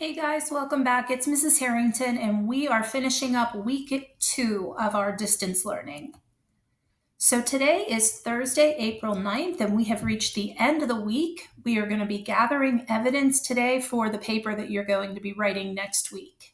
Hey guys, welcome back. It's Mrs. Harrington, and we are finishing up week 2 of our distance learning. So today is Thursday, April 9th, and we have reached the end of the week. We are going to be gathering evidence today for the paper that you're going to be writing next week.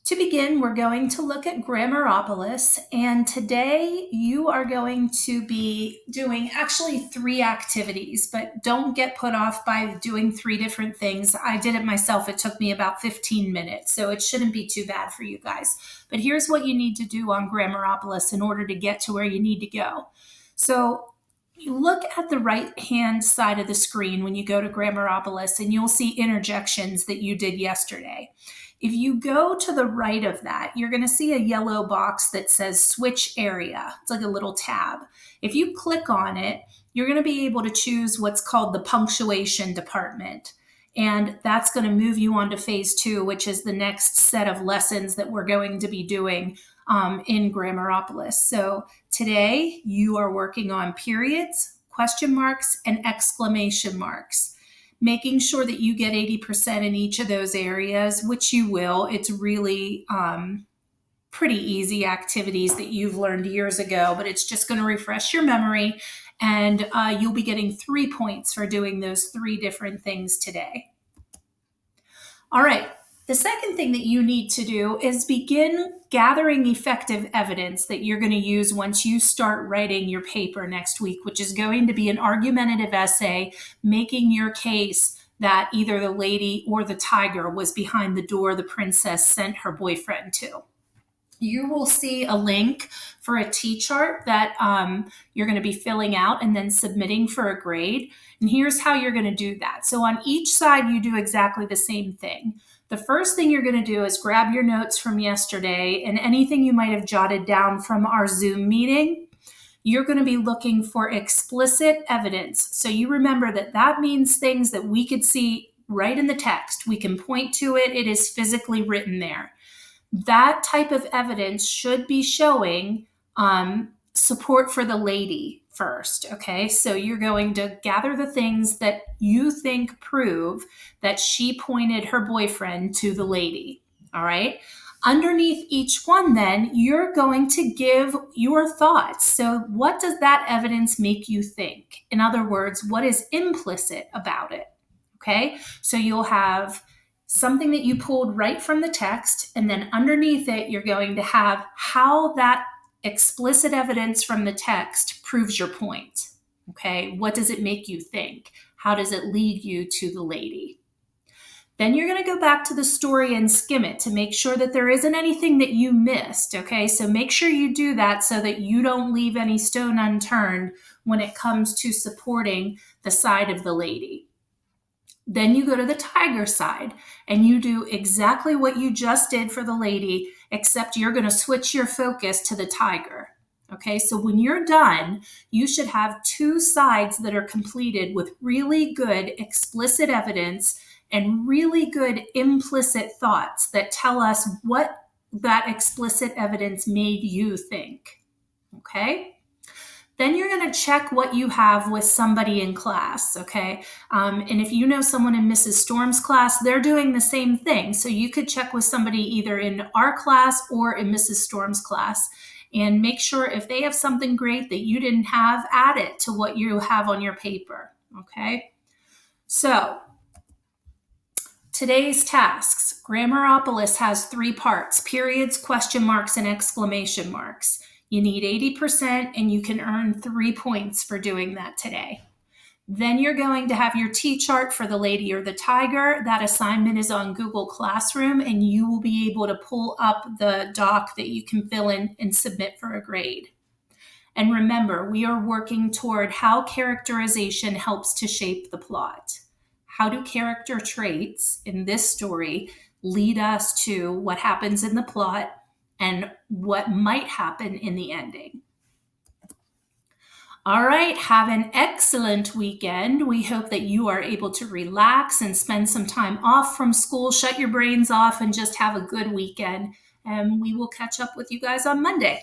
To begin, we're going to look at Grammaropolis, and today you are going to be doing actually 3 activities, but don't get put off by doing 3 different things. I did it myself. It took me about 15 minutes, so it shouldn't be too bad for you guys. But here's what you need to do on Grammaropolis in order to get to where you need to go. So you look at the right-hand side of the screen when you go to Grammaropolis, and you'll see interjections that you did yesterday. If you go to the right of that, you're going to see a yellow box that says switch area. It's like a little tab. If you click on it, you're going to be able to choose what's called the punctuation department. And that's going to move you on to phase 2, which is the next set of lessons that we're going to be doing in Grammaropolis. So today you are working on periods, question marks, and exclamation marks, making sure that you get 80% in each of those areas, which you will. It's really pretty easy activities that you've learned years ago, but it's just going to refresh your memory, and you'll be getting 3 points for doing those 3 different things today. All right. The second thing that you need to do is begin gathering effective evidence that you're going to use once you start writing your paper next week, which is going to be an argumentative essay making your case that either the lady or the tiger was behind the door the princess sent her boyfriend to. You will see a link for a T-chart that you're going to be filling out and then submitting for a grade. And here's how you're going to do that. So on each side, you do exactly the same thing. The first thing you're going to do is grab your notes from yesterday and anything you might have jotted down from our Zoom meeting. You're going to be looking for explicit evidence. So you remember that that means things that we could see right in the text. We can point to it. It is physically written there. That type of evidence should be showing support for the lady first, okay? So you're going to gather the things that you think prove that she pointed her boyfriend to the lady, all right? Underneath each one, then, you're going to give your thoughts. So what does that evidence make you think? In other words, what is implicit about it, okay? So you'll have something that you pulled right from the text, and then underneath it, you're going to have how that explicit evidence from the text proves your point. Okay, what does it make you think? How does it lead you to the lady? Then you're going to go back to the story and skim it to make sure that there isn't anything that you missed. Okay, so make sure you do that so that you don't leave any stone unturned when it comes to supporting the side of the lady. Then you go to the tiger side and you do exactly what you just did for the lady, except you're going to switch your focus to the tiger. Okay, so when you're done, you should have 2 sides that are completed with really good explicit evidence and really good implicit thoughts that tell us what that explicit evidence made you think. Okay? Then you're going to check what you have with somebody in class, okay? And if you know someone in Mrs. Storm's class, they're doing the same thing. So you could check with somebody either in our class or in Mrs. Storm's class and make sure if they have something great that you didn't have, add it to what you have on your paper, okay? So today's tasks. Grammaropolis has 3 parts: periods, question marks, and exclamation marks. You need 80% and you can earn 3 points for doing that today. Then you're going to have your T-chart for the lady or the tiger. That assignment is on Google Classroom, and you will be able to pull up the doc that you can fill in and submit for a grade. And remember, we are working toward how characterization helps to shape the plot. How do character traits in this story lead us to what happens in the plot and what might happen in the ending? All right, have an excellent weekend. We hope that you are able to relax and spend some time off from school, shut your brains off, and just have a good weekend. And we will catch up with you guys on Monday.